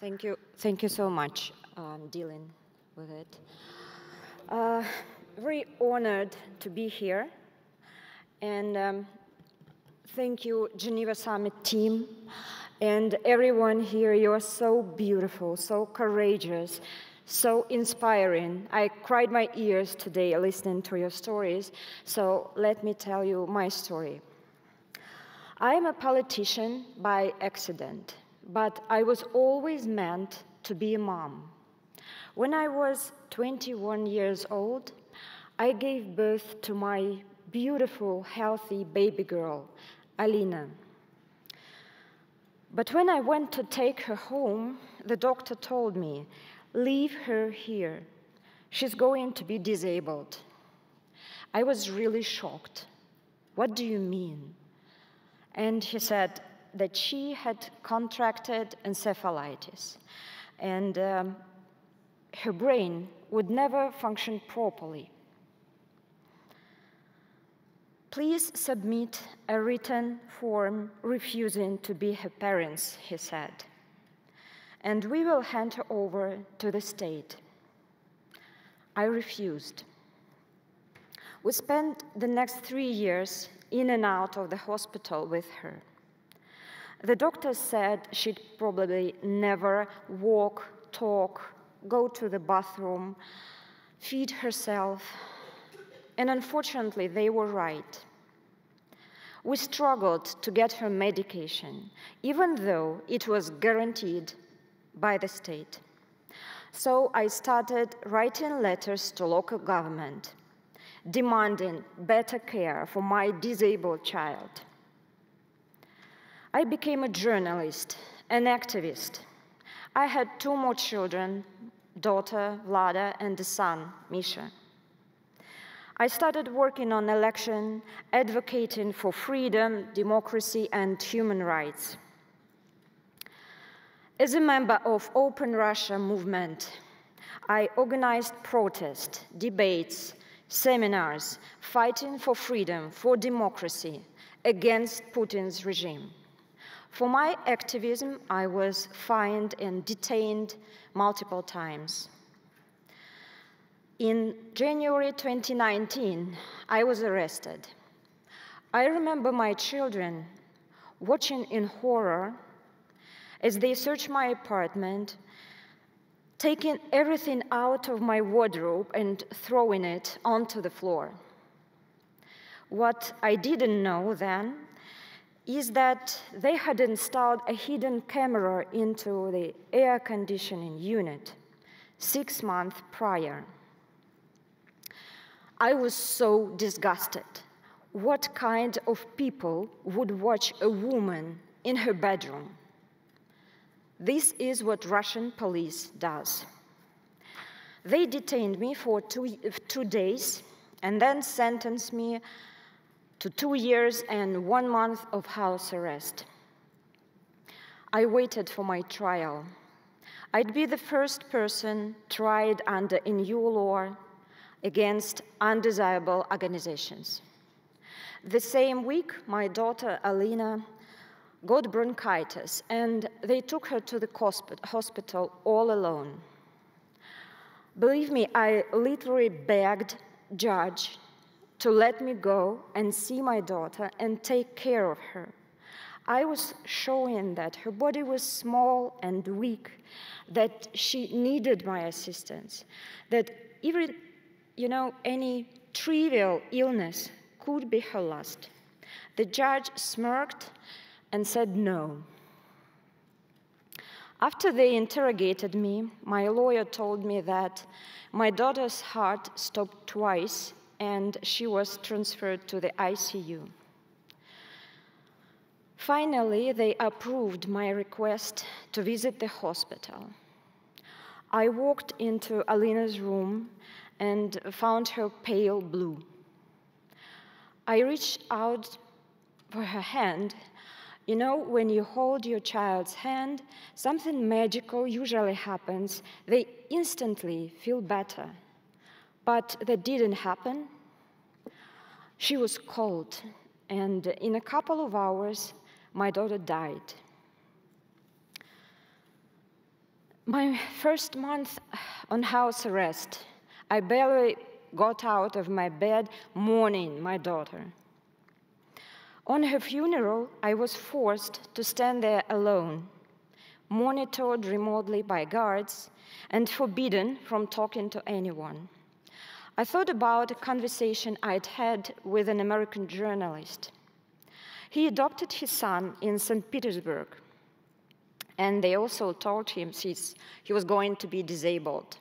Thank you. Thank you so much, dealing with it. Very honored to be here. And thank you, Geneva Summit team, and everyone here. You are so beautiful, so courageous, so inspiring. I cried my ears today listening to your stories, so let me tell you my story. I am a politician by accident, but I was always meant to be a mom. When I was 21 years old, I gave birth to my beautiful, healthy baby girl, Alina. But when I went to take her home, the doctor told me, "Leave her here. She's going to be disabled." I was really shocked. "What do you mean?" And he said that she had contracted encephalitis, and her brain would never function properly. "Please submit a written form refusing to be her parents," he said, "and we will hand her over to the state." I refused. We spent the next 3 years in and out of the hospital with her. The doctors said she'd probably never walk, talk, go to the bathroom, feed herself, and unfortunately, they were right. We struggled to get her medication, even though it was guaranteed by the state. So I started writing letters to local government, demanding better care for my disabled child. I became a journalist, an activist. I had 2 more children, daughter Vlada and a son, Misha. I started working on election, advocating for freedom, democracy, and human rights. As a member of Open Russia movement, I organized protests, debates, seminars, fighting for freedom, for democracy, against Putin's regime. For my activism, I was fined and detained multiple times. In January 2019, I was arrested. I remember my children watching in horror as they searched my apartment, taking everything out of my wardrobe and throwing it onto the floor. What I didn't know then is that they had installed a hidden camera into the air conditioning unit 6 months prior. I was so disgusted. What kind of people would watch a woman in her bedroom? This is what Russian police does. They detained me for 2 days and then sentenced me to 2 years and 1 month of house arrest. I waited for my trial. I'd be the first person tried under a new law against undesirable organizations. The same week, my daughter Alina got bronchitis, and they took her to the hospital all alone. Believe me, I literally begged judge to let me go and see my daughter and take care of her. I was showing that her body was small and weak, that she needed my assistance, that even, any trivial illness could be her last. The judge smirked and said no. After they interrogated me, my lawyer told me that my daughter's heart stopped twice and she was transferred to the ICU. Finally, they approved my request to visit the hospital. I walked into Alina's room and found her pale blue. I reached out for her hand. When you hold your child's hand, something magical usually happens. They instantly feel better. But that didn't happen. She was cold, and in a couple of hours, my daughter died. My first month on house arrest, I barely got out of my bed mourning my daughter. On her funeral, I was forced to stand there alone, monitored remotely by guards and forbidden from talking to anyone. I thought about a conversation I'd had with an American journalist. He adopted his son in St. Petersburg, and they also told him he was going to be disabled.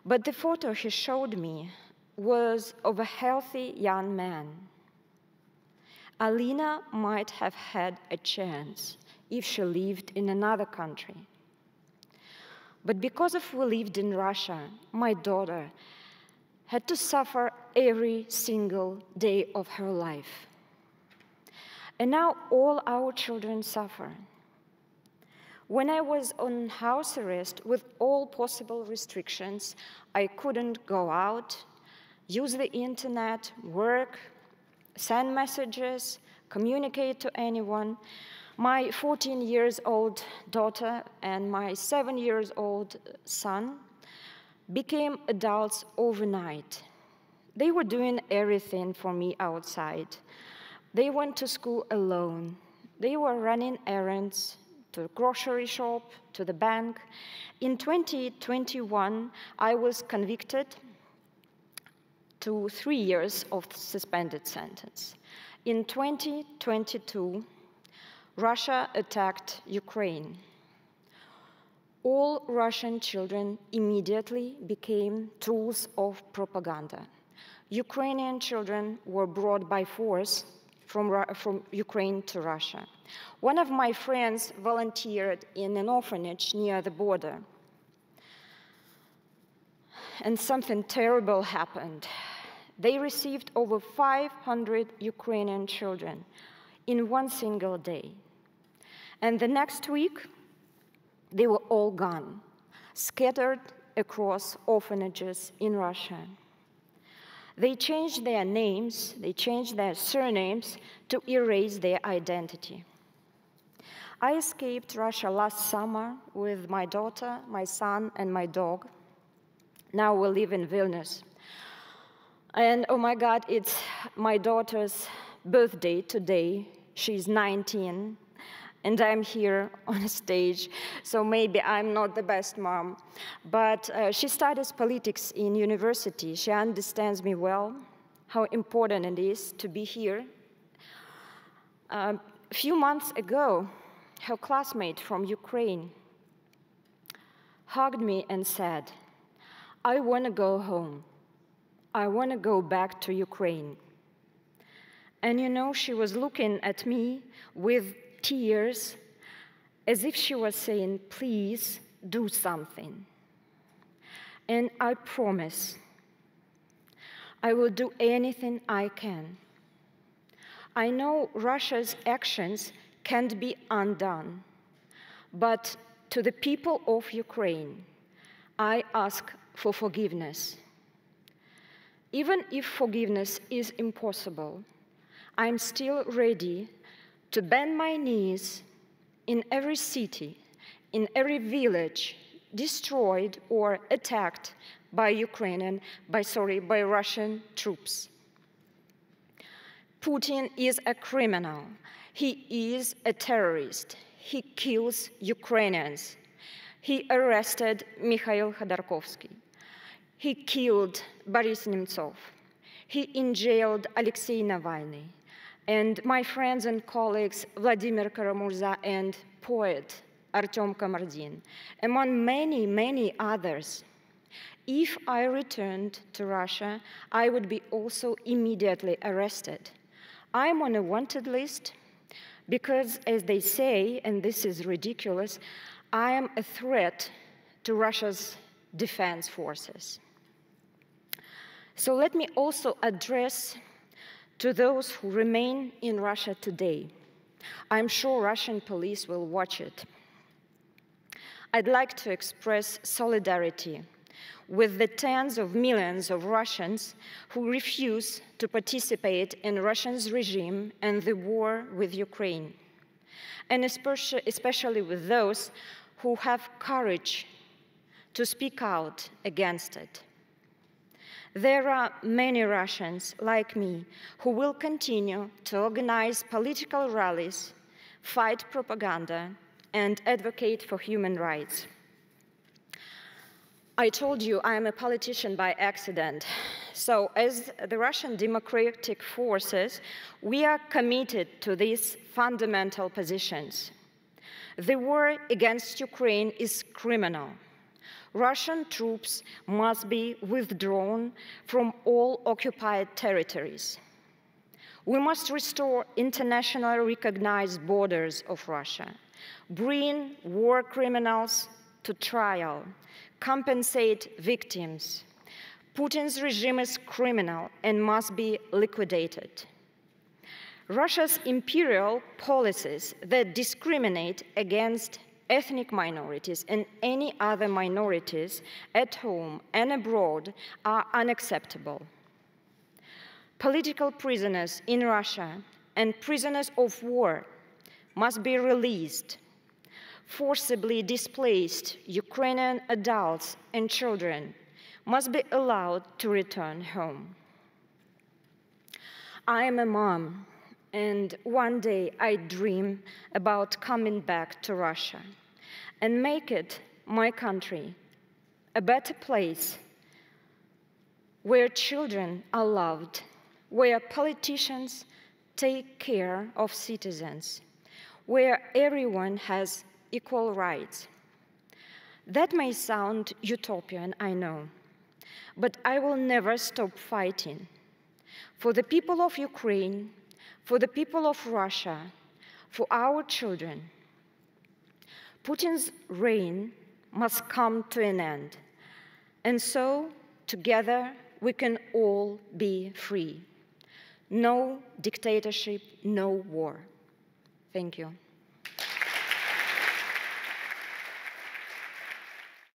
But the photo he showed me was of a healthy young man. Alina might have had a chance if she lived in another country. But because we lived in Russia, my daughter had to suffer every single day of her life. And now all our children suffer. When I was on house arrest with all possible restrictions, I couldn't go out, use the internet, work, send messages, communicate to anyone. My 14-year-old daughter and my 7-year-old son became adults overnight. They were doing everything for me outside. They went to school alone. They were running errands, to the grocery shop, to the bank. In 2021, I was convicted to 3 years of suspended sentence. In 2022, Russia attacked Ukraine. All Russian children immediately became tools of propaganda. Ukrainian children were brought by force from Ukraine to Russia. One of my friends volunteered in an orphanage near the border. And something terrible happened. They received over 500 Ukrainian children in one single day. And the next week, they were all gone, scattered across orphanages in Russia. They changed their names, they changed their surnames to erase their identity. I escaped Russia last summer with my daughter, my son, and my dog. Now we live in Vilnius. And oh my God, it's my daughter's birthday today. She's 19, and I'm here on a stage, so maybe I'm not the best mom. But she studies politics in university. She understands me well, how important it is to be here. A few months ago, her classmate from Ukraine hugged me and said, "I want to go home. I want to go back to Ukraine." And you know, she was looking at me with tears, as if she was saying, "Please do something." And I promise, I will do anything I can. I know Russia's actions can't be undone, but to the people of Ukraine, I ask for forgiveness. Even if forgiveness is impossible, I'm still ready to bend my knees in every city, in every village destroyed or attacked by Russian troops. Putin is a criminal. He is a terrorist. He kills Ukrainians. He arrested Mikhail Khodorkovsky. He killed Boris Nemtsov. He enjailed Alexei Navalny. And my friends and colleagues, Vladimir Kara-Murza and poet Artem Kamardin, among many, many others. If I returned to Russia, I would be also immediately arrested. I'm on a wanted list because, as they say, and this is ridiculous, I am a threat to Russia's defense forces. So let me also address to those who remain in Russia today. I'm sure Russian police will watch it. I'd like to express solidarity with the tens of millions of Russians who refuse to participate in Russia's regime and the war with Ukraine, and especially with those who have courage to speak out against it. There are many Russians like me who will continue to organize political rallies, fight propaganda, and advocate for human rights. I told you I am a politician by accident. So as the Russian democratic forces, we are committed to these fundamental positions. The war against Ukraine is criminal. Russian troops must be withdrawn from all occupied territories. We must restore internationally recognized borders of Russia, bring war criminals to trial, compensate victims. Putin's regime is criminal and must be liquidated. Russia's imperial policies that discriminate against ethnic minorities and any other minorities at home and abroad are unacceptable. Political prisoners in Russia and prisoners of war must be released. Forcibly displaced Ukrainian adults and children must be allowed to return home. I am a mom, and one day I dream about coming back to Russia and make it my country a better place where children are loved, where politicians take care of citizens, where everyone has equal rights. That may sound utopian, I know, but I will never stop fighting for the people of Ukraine, for the people of Russia, for our children. Putin's reign must come to an end, and so together we can all be free. No dictatorship, no war. Thank you.